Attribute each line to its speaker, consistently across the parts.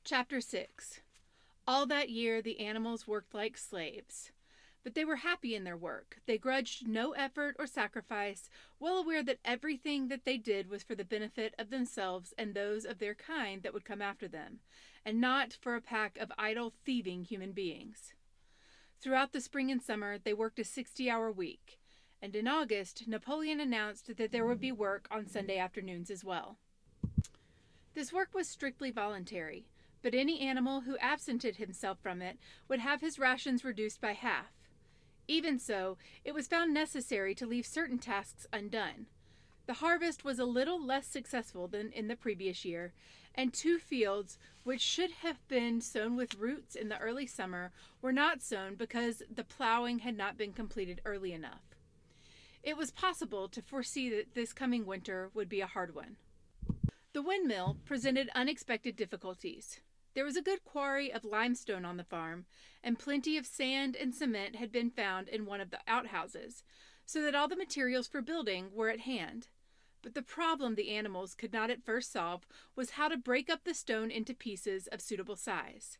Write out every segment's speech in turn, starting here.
Speaker 1: Chapter 6. All that year the animals worked like slaves. But they were happy in their work. They grudged no effort or sacrifice, well aware that everything that they did was for the benefit of themselves and those of their kind that would come after them, and not for a pack of idle, thieving human beings. Throughout the spring and summer they worked a 60-hour week, and in August Napoleon announced that there would be work on Sunday afternoons as well. This work was strictly voluntary, but any animal who absented himself from it would have his rations reduced by half. Even so, it was found necessary to leave certain tasks undone. The harvest was a little less successful than in the previous year, and 2 fields which should have been sown with roots in the early summer were not sown because the plowing had not been completed early enough. It was possible to foresee that this coming winter would be a hard one. The windmill presented unexpected difficulties. There was a good quarry of limestone on the farm, and plenty of sand and cement had been found in one of the outhouses, so that all the materials for building were at hand. But the problem the animals could not at first solve was how to break up the stone into pieces of suitable size.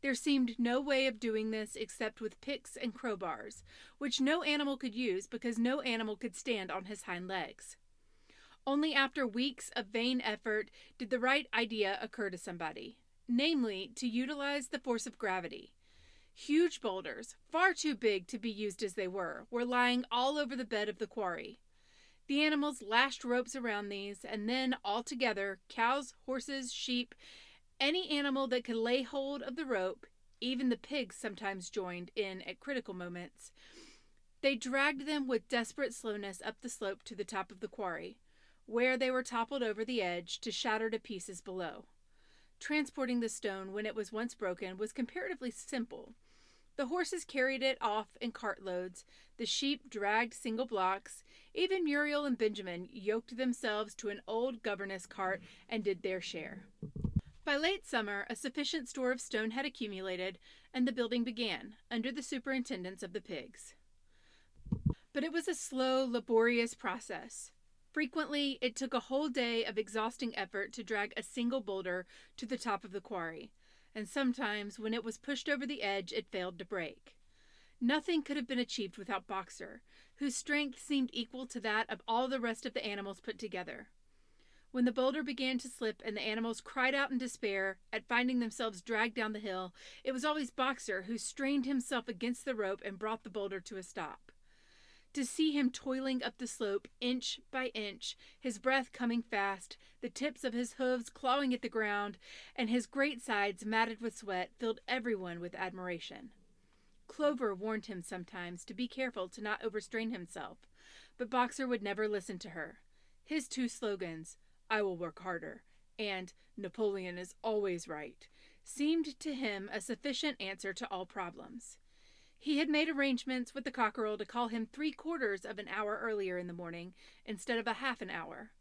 Speaker 1: There seemed no way of doing this except with picks and crowbars, which no animal could use because no animal could stand on his hind legs. Only after weeks of vain effort did the right idea occur to somebody, namely to utilize the force of gravity. Huge boulders, far too big to be used as they were lying all over the bed of the quarry. The animals lashed ropes around these, and then all together, cows, horses, sheep, any animal that could lay hold of the rope, even the pigs sometimes joined in at critical moments, they dragged them with desperate slowness up the slope to the top of the quarry, where they were toppled over the edge to shatter to pieces below. Transporting the stone when it was once broken was comparatively simple. The horses carried it off in cartloads, the sheep dragged single blocks, even Muriel and Benjamin yoked themselves to an old governess cart and did their share. By late summer, a sufficient store of stone had accumulated, and the building began, under the superintendence of the pigs. But it was a slow, laborious process. Frequently, it took a whole day of exhausting effort to drag a single boulder to the top of the quarry, and sometimes, when it was pushed over the edge, it failed to break. Nothing could have been achieved without Boxer, whose strength seemed equal to that of all the rest of the animals put together. When the boulder began to slip and the animals cried out in despair at finding themselves dragged down the hill, it was always Boxer who strained himself against the rope and brought the boulder to a stop. To see him toiling up the slope inch by inch, his breath coming fast, the tips of his hooves clawing at the ground, and his great sides matted with sweat, filled everyone with admiration. Clover warned him sometimes to be careful to not overstrain himself, but Boxer would never listen to her. His 2 slogans, "I will work harder," and "Napoleon is always right," seemed to him a sufficient answer to all problems. He had made arrangements with the cockerel to call him 3/4 of an hour earlier in the morning instead of a half an hour,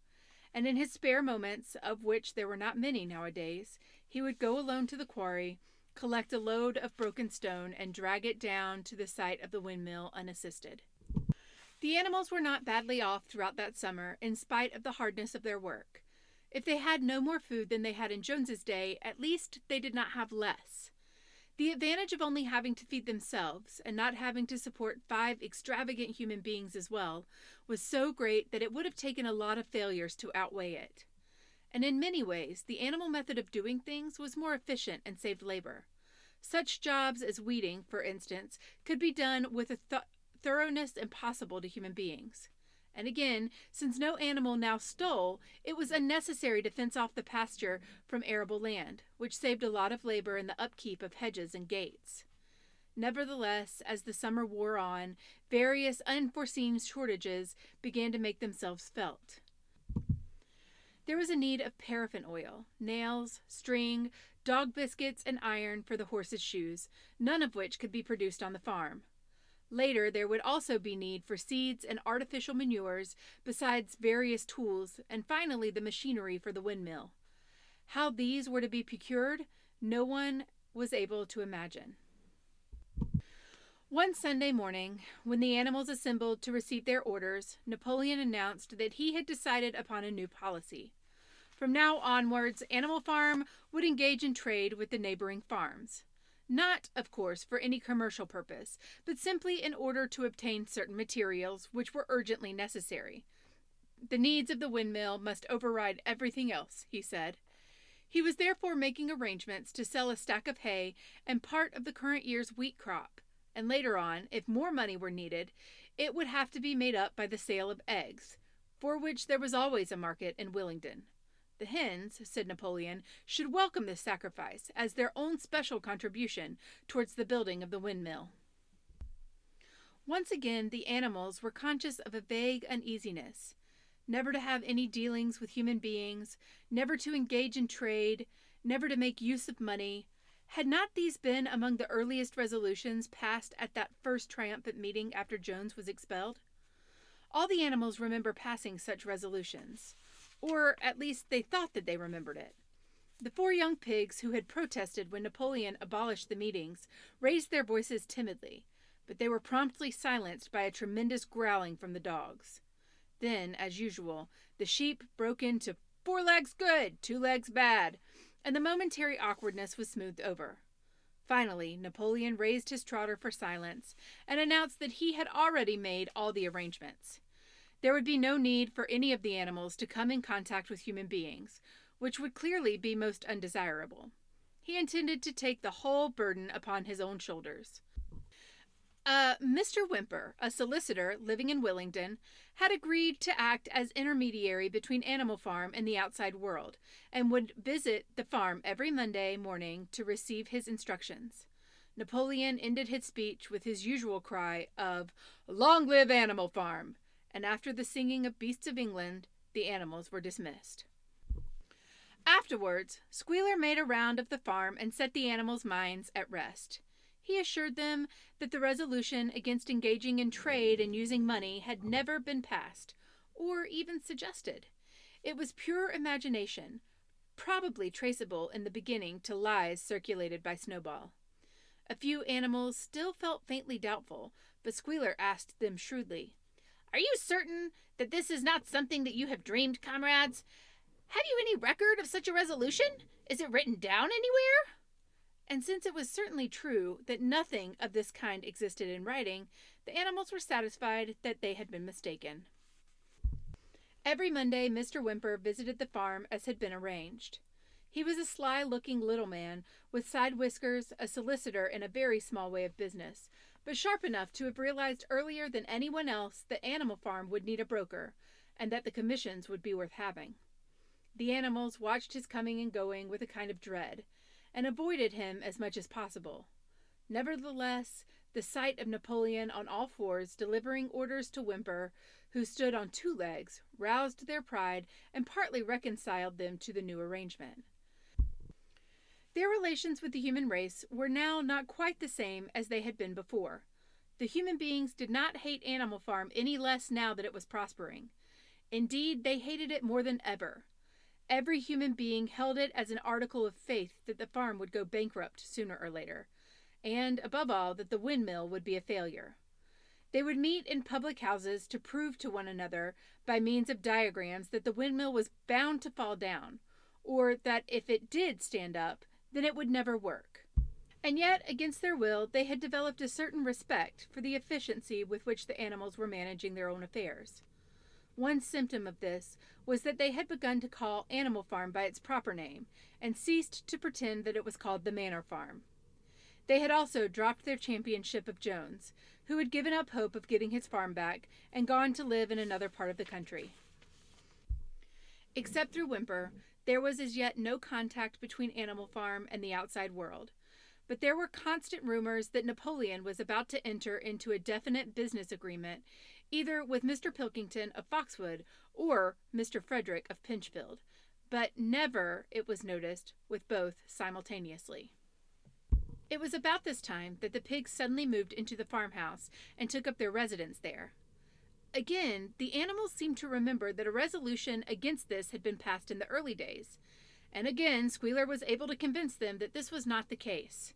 Speaker 1: and in his spare moments, of which there were not many nowadays, he would go alone to the quarry, collect a load of broken stone, and drag it down to the site of the windmill unassisted. The animals were not badly off throughout that summer, in spite of the hardness of their work. If they had no more food than they had in Jones's day, at least they did not have less. The advantage of only having to feed themselves, and not having to support 5 extravagant human beings as well, was so great that it would have taken a lot of failures to outweigh it. And in many ways, the animal method of doing things was more efficient and saved labor. Such jobs as weeding, for instance, could be done with a thoroughness impossible to human beings. And again, since no animal now stole, it was unnecessary to fence off the pasture from arable land, which saved a lot of labor in the upkeep of hedges and gates. Nevertheless, as the summer wore on, various unforeseen shortages began to make themselves felt. There was a need of paraffin oil, nails, string, dog biscuits, and iron for the horses' shoes, none of which could be produced on the farm. Later, there would also be need for seeds and artificial manures, besides various tools, and finally the machinery for the windmill. How these were to be procured, no one was able to imagine. One Sunday morning, when the animals assembled to receive their orders, Napoleon announced that he had decided upon a new policy. From now onwards, Animal Farm would engage in trade with the neighboring farms. Not, of course, for any commercial purpose, but simply in order to obtain certain materials which were urgently necessary. The needs of the windmill must override everything else, he said. He was therefore making arrangements to sell a stack of hay and part of the current year's wheat crop, and later on, if more money were needed, it would have to be made up by the sale of eggs, for which there was always a market in Willingdon. The hens, said Napoleon, should welcome this sacrifice as their own special contribution towards the building of the windmill. Once again, the animals were conscious of a vague uneasiness. Never to have any dealings with human beings, never to engage in trade, never to make use of money. Had not these been among the earliest resolutions passed at that first triumphant meeting after Jones was expelled? All the animals remember passing such resolutions. Or, at least, they thought that they remembered it. The 4 young pigs who had protested when Napoleon abolished the meetings raised their voices timidly, but they were promptly silenced by a tremendous growling from the dogs. Then, as usual, the sheep broke into 4 legs good, 2 legs bad, and the momentary awkwardness was smoothed over. Finally, Napoleon raised his trotter for silence and announced that he had already made all the arrangements. There would be no need for any of the animals to come in contact with human beings, which would clearly be most undesirable. He intended to take the whole burden upon his own shoulders. Mr. Whymper, a solicitor living in Willingdon, had agreed to act as intermediary between Animal Farm and the outside world, and would visit the farm every Monday morning to receive his instructions. Napoleon ended his speech with his usual cry of, "Long live Animal Farm!" and after the singing of Beasts of England, the animals were dismissed. Afterwards, Squealer made a round of the farm and set the animals' minds at rest. He assured them that the resolution against engaging in trade and using money had never been passed, or even suggested. It was pure imagination, probably traceable in the beginning to lies circulated by Snowball. A few animals still felt faintly doubtful, but Squealer asked them shrewdly, "Are you certain that this is not something that you have dreamed, comrades? Have you any record of such a resolution? Is it written down anywhere?" And since it was certainly true that nothing of this kind existed in writing, the animals were satisfied that they had been mistaken. Every Monday Mr. Whymper visited the farm as had been arranged. He was a sly-looking little man, with side whiskers, a solicitor in a very small way of business, but sharp enough to have realized earlier than anyone else that Animal Farm would need a broker, and that the commissions would be worth having. The animals watched his coming and going with a kind of dread, and avoided him as much as possible. Nevertheless, the sight of Napoleon on all fours delivering orders to Whymper, who stood on 2 legs, roused their pride and partly reconciled them to the new arrangement. Their relations with the human race were now not quite the same as they had been before. The human beings did not hate Animal Farm any less now that it was prospering. Indeed, they hated it more than ever. Every human being held it as an article of faith that the farm would go bankrupt sooner or later, and, above all, that the windmill would be a failure. They would meet in public houses to prove to one another, by means of diagrams, that the windmill was bound to fall down, or that if it did stand up, then it would never work. And yet, against their will, they had developed a certain respect for the efficiency with which the animals were managing their own affairs. One symptom of this was that they had begun to call Animal Farm by its proper name, and ceased to pretend that it was called the Manor Farm. They had also dropped their championship of Jones, who had given up hope of getting his farm back, and gone to live in another part of the country. Except through Whymper, there was as yet no contact between Animal Farm and the outside world, but there were constant rumors that Napoleon was about to enter into a definite business agreement, either with Mr. Pilkington of Foxwood or Mr. Frederick of Pinchfield, but never, it was noticed, with both simultaneously. It was about this time that the pigs suddenly moved into the farmhouse and took up their residence there. Again, the animals seemed to remember that a resolution against this had been passed in the early days, and again Squealer was able to convince them that this was not the case.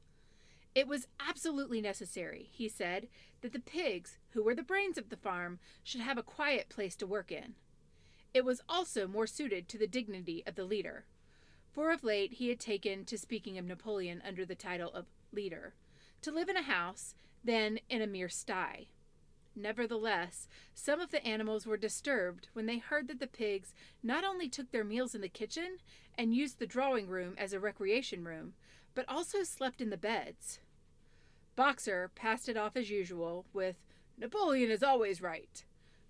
Speaker 1: It was absolutely necessary, he said, that the pigs, who were the brains of the farm, should have a quiet place to work in. It was also more suited to the dignity of the leader, for of late he had taken to speaking of Napoleon under the title of leader, to live in a house than in a mere sty. Nevertheless, some of the animals were disturbed when they heard that the pigs not only took their meals in the kitchen and used the drawing room as a recreation room, but also slept in the beds. Boxer passed it off as usual with, "Napoleon is always right."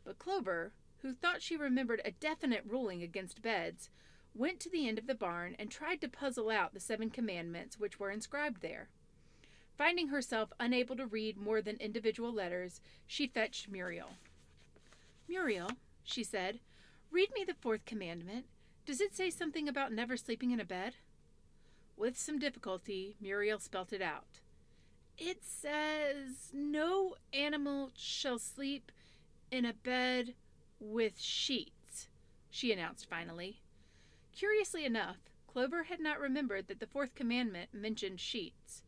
Speaker 1: But Clover, who thought she remembered a definite ruling against beds, went to the end of the barn and tried to puzzle out the 7 commandments which were inscribed there. Finding herself unable to read more than individual letters, she fetched Muriel. "Muriel," she said, "read me the 4th commandment. Does it say something about never sleeping in a bed?" With some difficulty, Muriel spelt it out. "It says, 'No animal shall sleep in a bed with sheets,'" she announced finally. Curiously enough, Clover had not remembered that the 4th commandment mentioned sheets,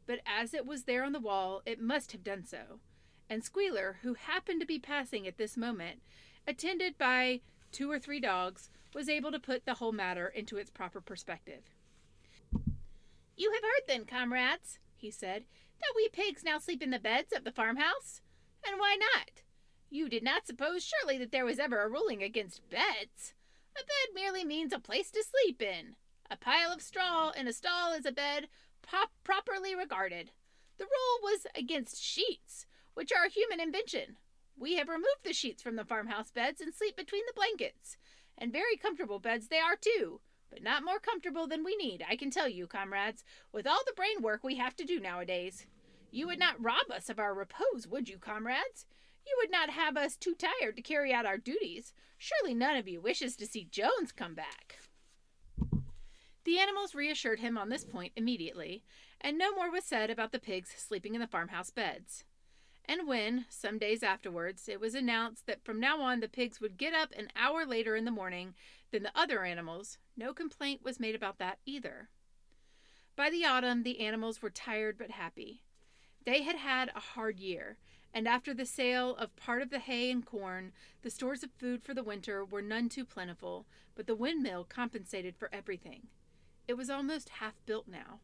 Speaker 1: but as it was there on the wall, it must have done so, and Squealer, who happened to be passing at this moment, attended by 2 or 3 dogs, was able to put the whole matter into its proper perspective. "You have heard then, comrades," he said, "that we pigs now sleep in the beds of the farmhouse? And why not? You did not suppose surely that there was ever a ruling against beds? A bed merely means a place to sleep in. A pile of straw in a stall is a bed properly regarded. The rule was against sheets, which are a human invention. We have removed the sheets from the farmhouse beds and sleep between the blankets. And very comfortable beds they are too, but not more comfortable than we need, I can tell you, comrades, with all the brain work we have to do nowadays. You would not rob us of our repose, would you, comrades? You would not have us too tired to carry out our duties. Surely none of you wishes to see Jones come back." The animals reassured him on this point immediately, and no more was said about the pigs sleeping in the farmhouse beds. And when, some days afterwards, it was announced that from now on the pigs would get up an hour later in the morning than the other animals, no complaint was made about that either. By the autumn, the animals were tired but happy. They had had a hard year, and after the sale of part of the hay and corn, the stores of food for the winter were none too plentiful, but the windmill compensated for everything. It was almost half built now.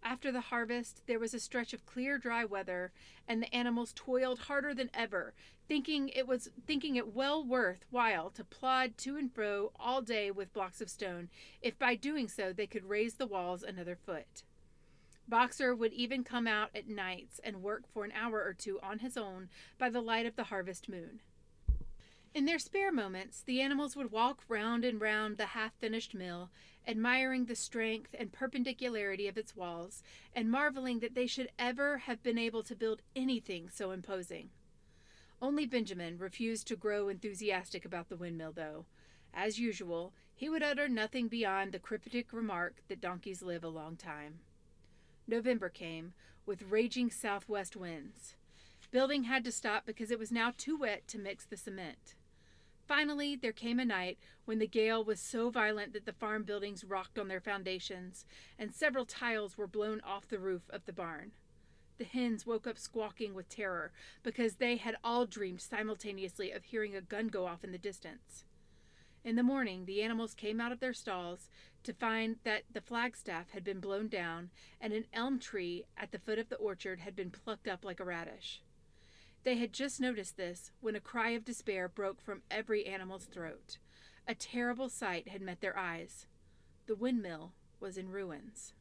Speaker 1: After the harvest, there was a stretch of clear, dry weather, and the animals toiled harder than ever, thinking it well worth while to plod to and fro all day with blocks of stone, if by doing so they could raise the walls another foot. Boxer would even come out at nights and work for an hour or 2 on his own by the light of the harvest moon. In their spare moments, the animals would walk round and round the half-finished mill, admiring the strength and perpendicularity of its walls, and marveling that they should ever have been able to build anything so imposing. Only Benjamin refused to grow enthusiastic about the windmill, though. As usual, he would utter nothing beyond the cryptic remark that donkeys live a long time. November came, with raging southwest winds. Building had to stop because it was now too wet to mix the cement. Finally, there came a night when the gale was so violent that the farm buildings rocked on their foundations, and several tiles were blown off the roof of the barn. The hens woke up squawking with terror, because they had all dreamed simultaneously of hearing a gun go off in the distance. In the morning, the animals came out of their stalls to find that the flagstaff had been blown down, and an elm tree at the foot of the orchard had been plucked up like a radish. They had just noticed this when a cry of despair broke from every animal's throat. A terrible sight had met their eyes. The windmill was in ruins.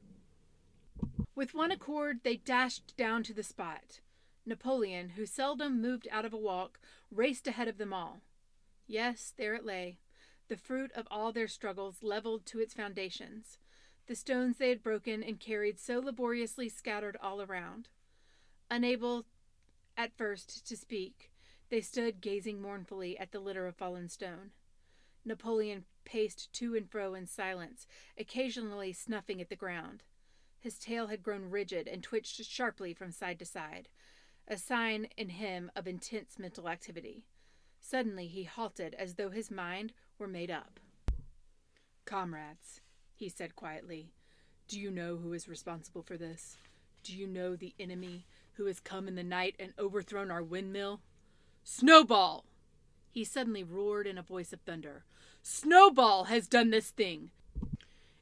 Speaker 1: With one accord, they dashed down to the spot. Napoleon, who seldom moved out of a walk, raced ahead of them all. Yes, there it lay, the fruit of all their struggles leveled to its foundations, the stones they had broken and carried so laboriously scattered all around. Unable at first to speak, they stood gazing mournfully at the litter of fallen stone. Napoleon paced to and fro in silence, occasionally snuffing at the ground. His tail had grown rigid and twitched sharply from side to side, a sign in him of intense mental activity. Suddenly he halted as though his mind were made up. "Comrades," he said quietly, "do you know who is responsible for this? Do you know the enemy who has come in the night and overthrown our windmill? Snowball! He suddenly roared in a voice of thunder. "Snowball has done this thing!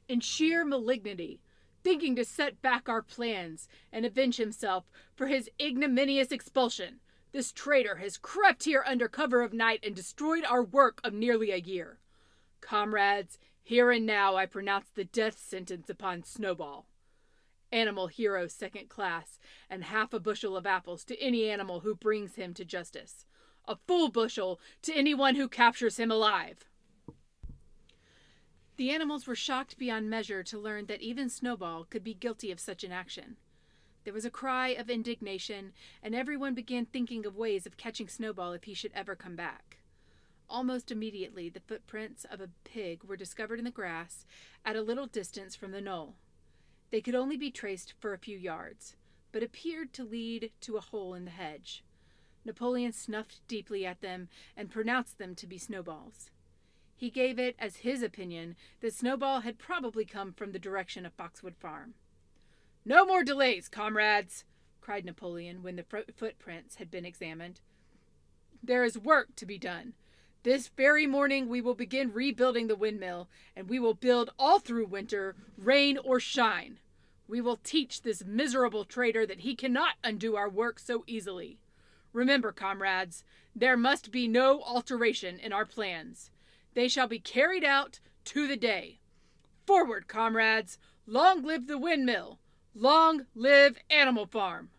Speaker 1: In sheer malignity, thinking to set back our plans and avenge himself for his ignominious expulsion. This traitor has crept here under cover of night and destroyed our work of nearly a year. Comrades, here and now I pronounce the death sentence upon Snowball. Animal hero second class, and half a bushel of apples to any animal who brings him to justice. A full bushel to anyone who captures him alive." The animals were shocked beyond measure to learn that even Snowball could be guilty of such an action. There was a cry of indignation, and everyone began thinking of ways of catching Snowball if he should ever come back. Almost immediately, the footprints of a pig were discovered in the grass at a little distance from the knoll. They could only be traced for a few yards, but appeared to lead to a hole in the hedge. Napoleon snuffed deeply at them and pronounced them to be Snowball's. He gave it as his opinion that Snowball had probably come from the direction of Foxwood Farm. "No more delays, comrades!" cried Napoleon when the footprints had been examined. "There is work to be done. This very morning we will begin rebuilding the windmill, and we will build all through winter, rain or shine. We will teach this miserable traitor that he cannot undo our work so easily. Remember, comrades, there must be no alteration in our plans. They shall be carried out to the day. Forward, comrades! Long live the windmill! Long live Animal Farm!"